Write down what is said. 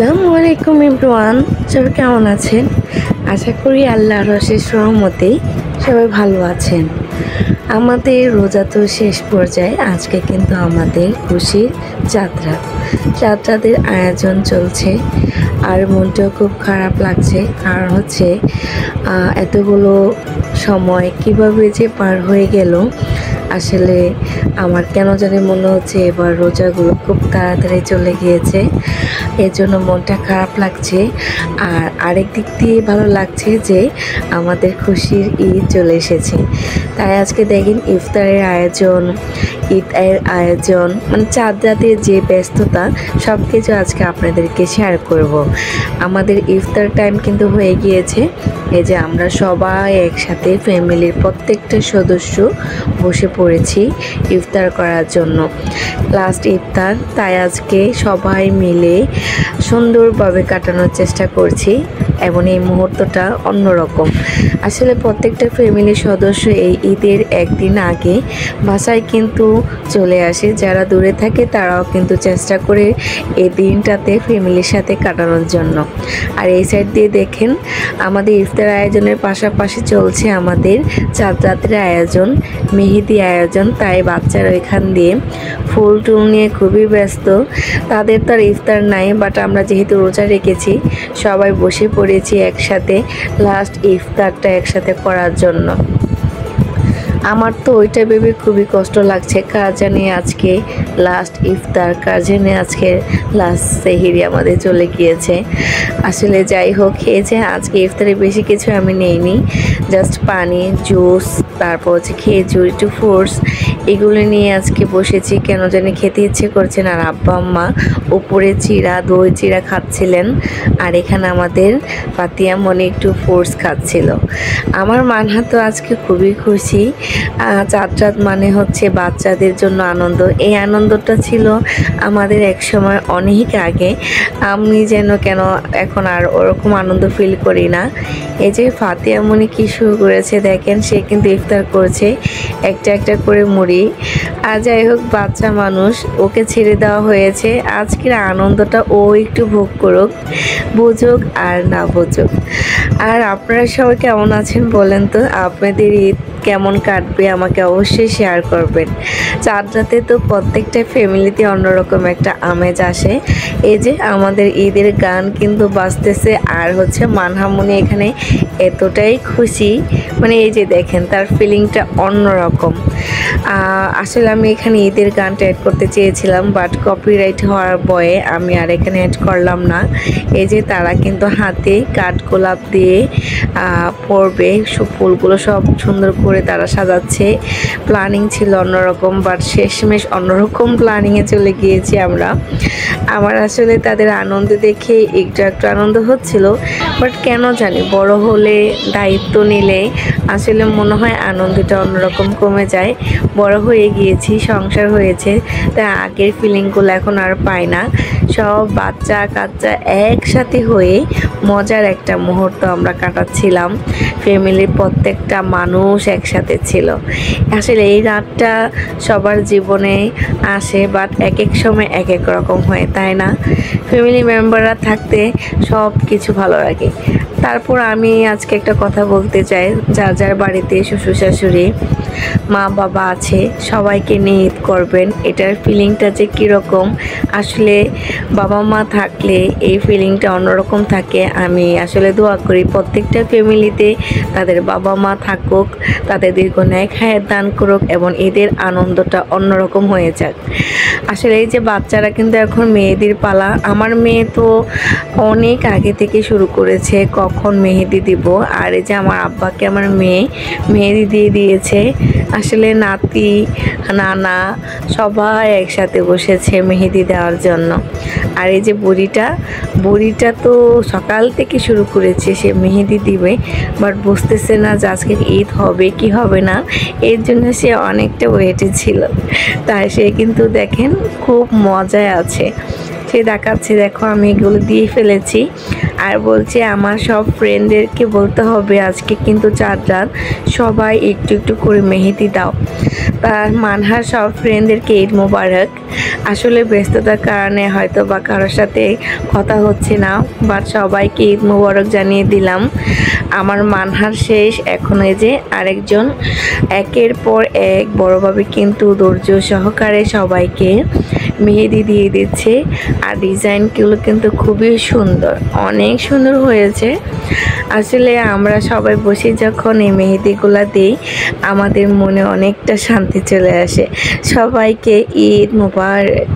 আসসালামু আলাইকুম এভরিওয়ান, সবাই কেমন আছেন? আশা করি আল্লাহর অশেষ রহমতেই সবাই ভালো আছেন। আমাদের রোজা তো শেষ পর্যায়ে, আজকে কিন্তু আমাদের খুশির যাত্রাদের আয়োজন চলছে। আর মনটাও খুব খারাপ লাগছে, কারণ হচ্ছে এতগুলো সময় কিভাবে যে পার হয়ে গেল। আসলে আমার কেন জানি মনে হচ্ছে এবার রোজাগুলো খুব তাড়াতাড়ি চলে গিয়েছে, এর জন্য মনটা খারাপ লাগছে। আর আরেক দিক দিয়ে ভালো লাগছে যে আমাদের খুশির ঈদ চলে এসেছে। তাই আজকে দেখেন ইফতারের আয়োজন, ঈদের আয়োজন, মানে চাঁদ রাতের যে ব্যস্ততা, সব কিছু আজকে আপনাদেরকে শেয়ার করব। আমাদের ইফতার টাইম কিন্তু হয়ে গিয়েছে। এই যে আমরা সবাই একসাথে ফ্যামিলির প্রত্যেকটা সদস্য বসে পড়েছি ইফতার করার জন্য, লাস্ট ইফতার। তাই আজকে সবাই মিলে সুন্দরভাবে কাটানোর চেষ্টা করছি এবং এই মুহূর্তটা অন্যরকম। আসলে প্রত্যেকটা ফ্যামিলির সদস্য এই ঈদের একদিন আগে বাসায় কিন্তু চলে আসে। যারা দূরে থাকে তারাও কিন্তু চেষ্টা করে এই দিনটাতে ফ্যামিলির সাথে কাটানোর জন্য। আর এই সাইড দিয়ে দেখেন আমাদের ইফতার আয়োজনের পাশাপাশি চলছে আমাদের চাঁদ রাতের আয়োজন, মেহেদি আয়োজন। তাই বাচ্চারা এখান দিয়ে ফুল টুল নিয়ে খুবই ব্যস্ত। তাদের তো আর ইফতার নাই, বাট আমরা যেহেতু রোজা রেখেছি সবাই বসে পড়েছি একসাথে লাস্ট ইফতারটা একসাথে করার জন্য। আমার তো ওইটা ভেবে খুবই কষ্ট লাগছে, কার জানি আজকে লাস্ট ইফতার, কার জানি আজকে লাস্ট সেহরি আমাদের চলে গিয়েছে। আসলে যাই হোক, খেয়েছে আজকে ইফতারে বেশি কিছু আমি নেইনি, জাস্ট পানি, জুস, তারপর হচ্ছে খেজুর, একটু ফ্রুটস, এগুলো নিয়ে আজকে বসেছি। কেন জানি খেতে ইচ্ছে করছে না। আর আব্বা আম্মা উপরে দই চিরা খাচ্ছিলেন, আর এখানে আমাদের পাতিয়া মনে একটু ফ্রুটস খাচ্ছিল। আমার মানহা তো আজকে খুবই খুশি। চাঁদ রাত মানে হচ্ছে বাচ্চাদের জন্য আনন্দ। এই আনন্দটা ছিল আমাদের এক সময় অনেক আগে। আমি যেন কেন এখন আর ওরকম আনন্দ ফিল করি না। এই যে ফাতিয়া মনি কি শুরু করেছে দেখেন, সে কিন্তু ইফতার করছে একটা একটা করে মুড়ি। আর যাই হোক, বাচ্চা মানুষ, ওকে ছেড়ে দেওয়া হয়েছে। আজকের আনন্দটা ও একটু ভোগ করুক, বুঝুক আর না বুঝুক। আর আপনারা সবাই কেমন আছেন বলেন তো? আপনাদের ঈদ কেমন কাটবে আমাকে অবশ্যই শেয়ার করবেন। চাঁদ রাতে তো প্রত্যেকটা ফ্যামিলিতে অন্যরকম একটা আমেজ আসে। এই যে আমাদের ঈদের গান কিন্তু বাজতেছে, আর হচ্ছে মানহামনি এখানে এতটাই খুশি, মানে এই যে দেখেন তার ফিলিংটা অন্যরকম। আসলে আমি এখানে ঈদের গানটা অ্যাড করতে চেয়েছিলাম, বাট কপিরাইট হওয়ার ভয়ে আমি আর এখানে অ্যাড করলাম না। এই যে তারা কিন্তু হাতে কাঠগোলাপ দিয়ে পরবে, ফুলগুলো সব সুন্দর করে তারা সাজাচ্ছে। প্ল্যানিং ছিল অন্যরকম, বাট শেষমেশ অন্যরকম প্ল্যানিংয়ে চলে গিয়েছি আমরা। আমার আসলে তাদের আনন্দ দেখে একটু আনন্দ হচ্ছিল, বাট কেন জানি বড় হলে, দায়িত্ব নিলে আসলে মনে হয় আনন্দটা অন্যরকম কমে যায়। বড় হয়ে গিয়েছি, সংসার হয়েছে, তাই আগের ফিলিংগুলো এখন আর পাই না। সব বাচ্চা কাচ্চা একসাথে হয়ে মজার একটা মুহূর্ত আমরা কাটাচ্ছিলাম। ফ্যামিলির প্রত্যেকটা মানুষ একসাথে ছিল। আসলে এই রাতটা সবার জীবনে আসে, বাট এক এক সময় এক এক রকম হয়, তাই না? ফ্যামিলি মেম্বাররা থাকতে সব কিছু ভালো লাগে। তারপর আমি আজকে একটা কথা বলতে চাই, যার যার বাড়িতে শ্বশুর শাশুড়ি, মা বাবা আছে, সবাইকে নিয়ে ঈদ করবেন। এটার ফিলিংটা যে কীরকম, আসলে বাবা মা থাকলে এই ফিলিংটা অন্যরকম থাকে। আমি আসলে দোয়া করি প্রত্যেকটা ফ্যামিলিতে তাদের বাবা মা থাকুক, তাদের দীর্ঘ ন্যায় হায়াত দান করুক এবং ঈদের আনন্দটা অন্যরকম হয়ে যাক। আসলে এই যে বাচ্চারা কিন্তু এখন মেহেদির পালা। আমার মেয়ে তো অনেক আগে থেকে শুরু করেছে কখন মেহেদি দিব। আর এই যে আমার আব্বাকে আমার মেয়ে মেহেদি দিয়ে দিয়েছে। আসলে নাতি নানা সবাই একসাথে বসেছে মেহেদি দেওয়ার জন্য। আর এই যে বুড়িটা তো সকাল থেকে শুরু করেছে, সে মেহেদি দিবে, বাট বুঝতেছে না যে আজকে ঈদ হবে কি হবে না। এর জন্য সে অনেকটা ওয়েটে ছিল। তাই সে কিন্তু দেখেন খুব মজায় আছে, সে দেখাচ্ছে দেখো আমি এগুলো দিয়ে ফেলেছি। আর বলছে আমার সব ফ্রেন্ডদেরকে বলতে হবে আজকে কিন্তু চাঁদ রাত, সবাই একটু একটু করে মেহেদি দাও। তার মানহার সব ফ্রেন্ডদেরকে ঈদ মোবারক। আসলে ব্যস্ততার কারণে হয়তো বা কারোর সাথে কথা হচ্ছে না, বাট সবাইকে ঈদ মোবারক জানিয়ে দিলাম। আমার মানহার শেষ, এখন এই যে আরেকজন একের পর এক বড়ভাবে কিন্তু ধৈর্য সহকারে সবাইকে মেহেদি দিয়ে দিচ্ছে। আর ডিজাইনগুলো কিন্তু খুবই সুন্দর, অনেক সুন্দর হয়েছে। আসলে আমরা সবাই বসে যখন এই মেহেদিগুলো দিই আমাদের মনে অনেকটা শান্তি চলে আসে। সবাইকে ঈদ মোবারক।